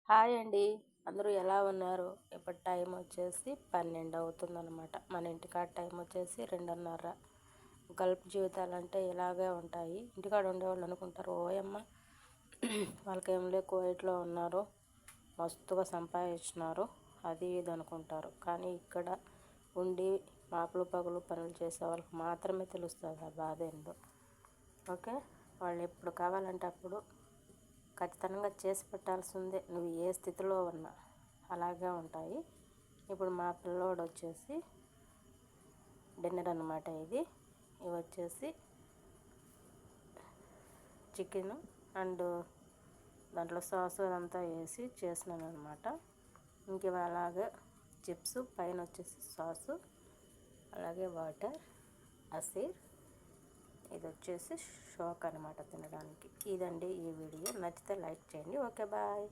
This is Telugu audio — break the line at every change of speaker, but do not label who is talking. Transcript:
హాయ్ అండి. అందరూ ఎలా ఉన్నారు? ఇప్పుడు టైం వచ్చేసి 12 అవుతుందన్నమాట. మన ఇంటికాడ టైం వచ్చేసి 2:30. గల్ఫ్ జీవితాలంటే ఇలాగే ఉంటాయి. ఇంటికాడ ఉండేవాళ్ళు అనుకుంటారు, ఓయమ్మ వాళ్ళకేంలే కువైట్లో ఉన్నారు, మస్తుగా సంపాదించినారు, అది ఇది అనుకుంటారు. కానీ ఇక్కడ ఉండి మాపులు పగులు పనులు చేసే వాళ్ళకి మాత్రమే తెలుస్తుంది ఆ బాధ ఏందో. ఓకే, వాళ్ళు ఎప్పుడు కావాలంటే అప్పుడు ఖచ్చితంగా చేసి పెట్టాల్సిందే, నువ్వు ఏ స్థితిలో ఉన్నా. అలాగే ఉంటాయి. ఇప్పుడు మా పిల్లోడు వచ్చేసి డిన్నర్ అన్నమాట. ఇవి వచ్చేసి చికెన్ అండ్ దాంట్లో సాసు అదంతా వేసి చేసినాను అనమాట. ఇంక అలాగే చిప్స్, పైన వచ్చేసి సాసు, అలాగే వాటర్, అసీర్. ఇది వచ్చేసి షోక్ అనమాట తినడానికి. ఇదండి ఈ వీడియో. నచ్చితే లైక్ చేయండి. Okay, bye.